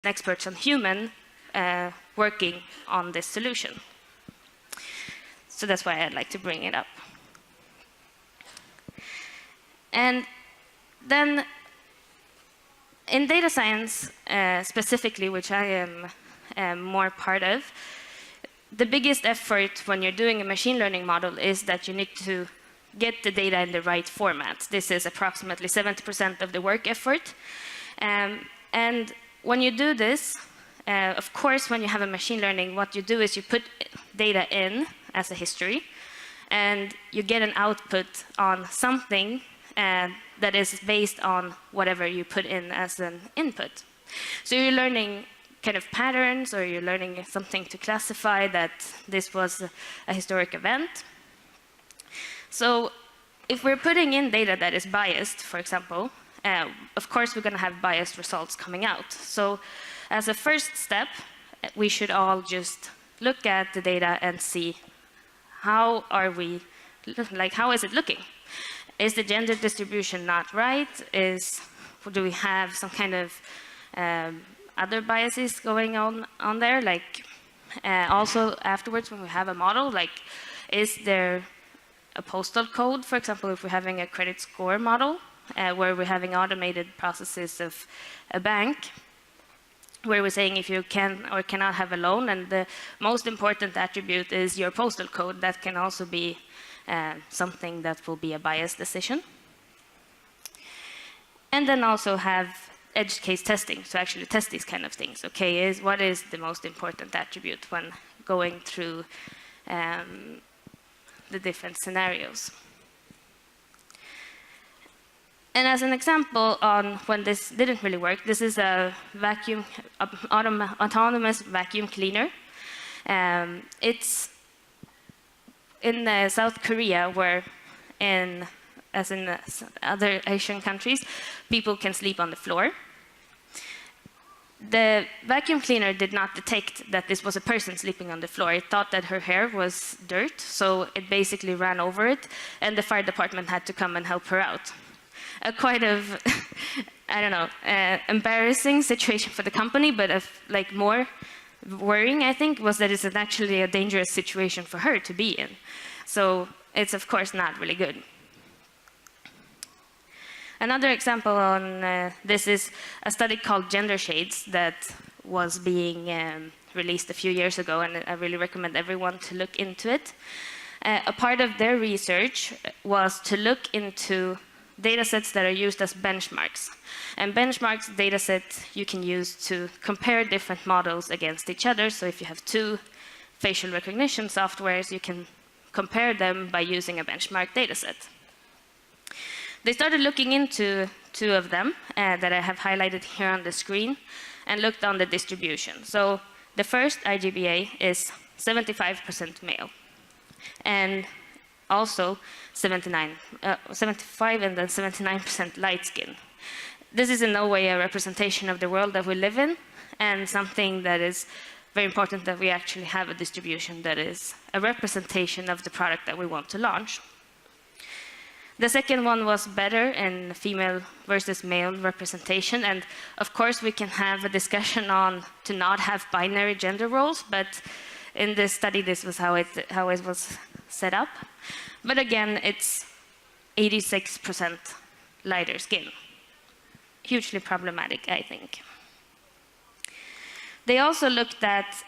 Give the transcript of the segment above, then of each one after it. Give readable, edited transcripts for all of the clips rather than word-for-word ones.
experts on human working on this solution. So that's why I'd like to bring it up. And then in data science specifically, which I am more part of, the biggest effort when you're doing a machine learning model is that you need to get the data in the right format. This is approximately 70% of the work effort. And when you do this, of course, when you have a machine learning, what you do is you put data in as a history, and you get an output on something that is based on whatever you put in as an input. So you're learning kind of patterns, or you're learning something to classify that this was a historic event. So if we're putting in data that is biased, for example, of course we're going to have biased results coming out. So as a first step, we should all just look at the data and see how is it looking? Is the gender distribution not right? Do we have some kind of other biases going on there? Like also afterwards, when we have a model, like is there a postal code, for example, if we're having a credit score model, where we're having automated processes of a bank, where we're saying if you can or cannot have a loan, and the most important attribute is your postal code. That can also be something that will be a biased decision. And then also have edge case testing, so actually test these kind of things. Okay, what is the most important attribute when going through the different scenarios? And as an example on when this didn't really work, this is a autonomous vacuum cleaner. It's in South Korea, where as in other Asian countries, people can sleep on the floor. The vacuum cleaner did not detect that this was a person sleeping on the floor. It thought that her hair was dirt, so it basically ran over it, and the fire department had to come and help her out. A quite of, I don't know, embarrassing situation for the company, but like more worrying, I think, was that it's actually a dangerous situation for her to be in. So it's, of course, not really good. Another example on this is a study called Gender Shades that was being released a few years ago, and I really recommend everyone to look into it. A part of their research was to look into data sets that are used as benchmarks. And benchmarks, data sets you can use to compare different models against each other. So if you have two facial recognition softwares, you can compare them by using a benchmark data set. They started looking into two of them that I have highlighted here on the screen, and looked on the distribution. So the first IGBA is 75% male, and also 75 and then 79% light skin. This is in no way a representation of the world that we live in, and something that is very important, that we actually have a distribution that is a representation of the product that we want to launch. The second one was better in female versus male representation, and of course we can have a discussion on to not have binary gender roles, but in this study this was how it was set up. But again, it's 86% lighter skin. Hugely problematic, I think. They also looked at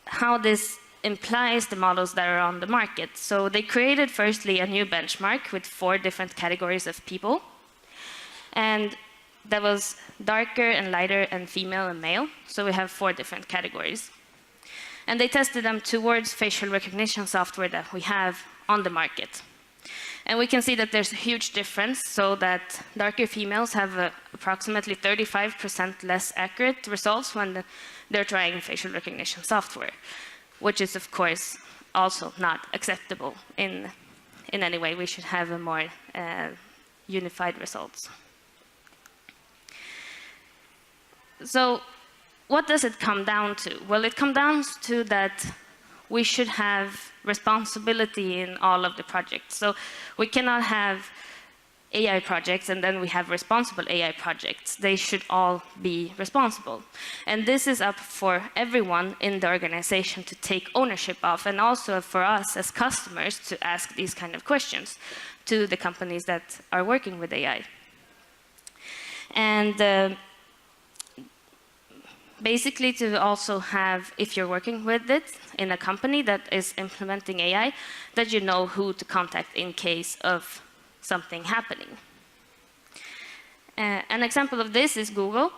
how this implies the models that are on the market. So they created firstly a new benchmark with 4 different categories of people. And that was darker and lighter and female and male. So we have 4 different categories. And they tested them towards facial recognition software that we have on the market. And we can see that there's a huge difference, so that darker females have approximately 35% less accurate results when they're trying facial recognition software, which is, of course, also not acceptable in any way. We should have a more unified results. So what does it come down to? Well, it comes down to that we should have responsibility in all of the projects. So we cannot have AI projects, and then we have responsible AI projects. They should all be responsible. And this is up for everyone in the organization to take ownership of, and also for us as customers to ask these kind of questions to the companies that are working with AI. And basically to also have, if you're working with it in a company that is implementing AI, that you know who to contact in case of something happening. An example of this is Google.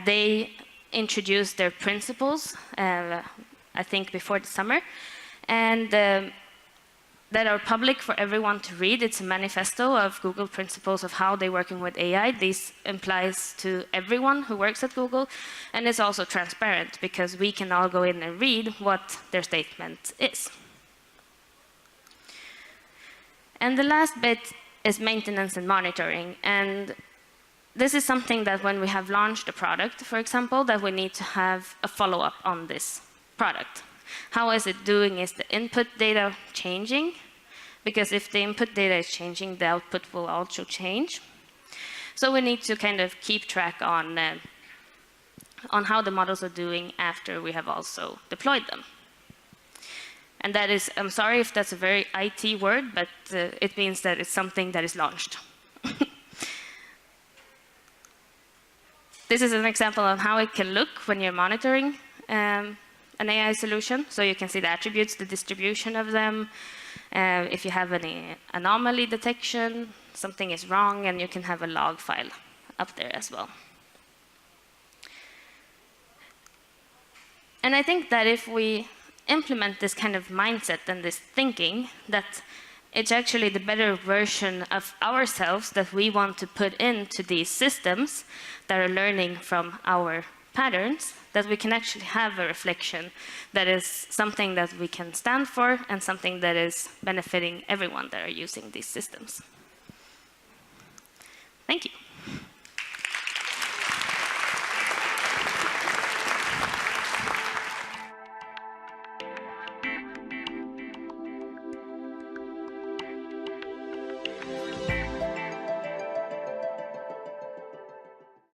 They introduced their principles, I think before the summer, and that are public for everyone to read. It's a manifesto of Google principles of how they're working with AI. This applies to everyone who works at Google, and it's also transparent because we can all go in and read what their statement is. And the last bit is maintenance and monitoring. And this is something that when we have launched a product, for example, that we need to have a follow-up on this product. How is it doing? Is the input data changing? Because if the input data is changing, the output will also change. So we need to kind of keep track on how the models are doing after we have also deployed them. And that is, I'm sorry if that's a very IT word, but it means that it's something that is launched. This is an example of how it can look when you're monitoring an AI solution. So you can see the attributes, the distribution of them. If you have any anomaly detection, something is wrong, and you can have a log file up there as well. And I think that if we implement this kind of mindset and this thinking, that it's actually the better version of ourselves that we want to put into these systems that are learning from our patterns, that we can actually have a reflection that is something that we can stand for and something that is benefiting everyone that are using these systems.